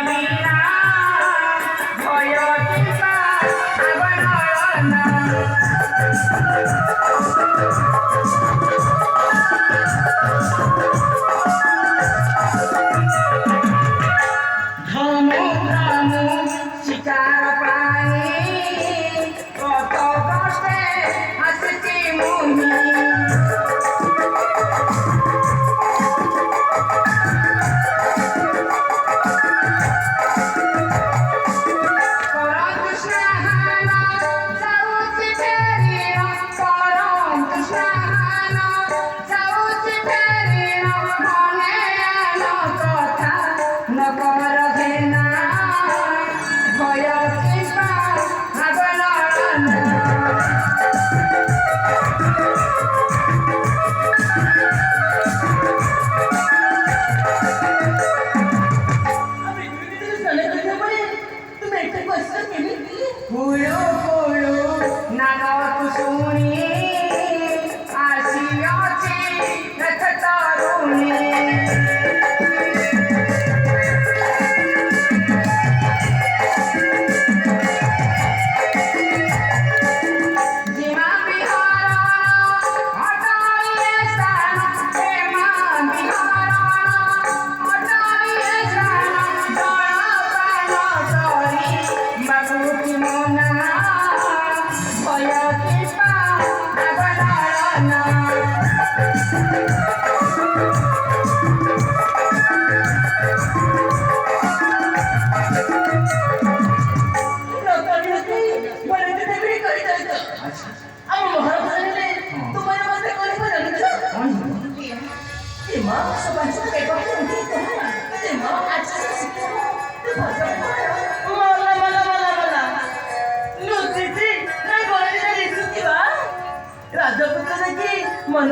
বিনা ভয় কিবা আবরণ ধমু ধমু শিকার প্রাণী কত কষ্টে আসছি মুহি Puyo puyo nagaku suni asiyochi natataruni Jima bihara atari sana Jima bihara atari sana Dora prana sori maguti mona ভয় কিবা আবরণ राजपुत्र मन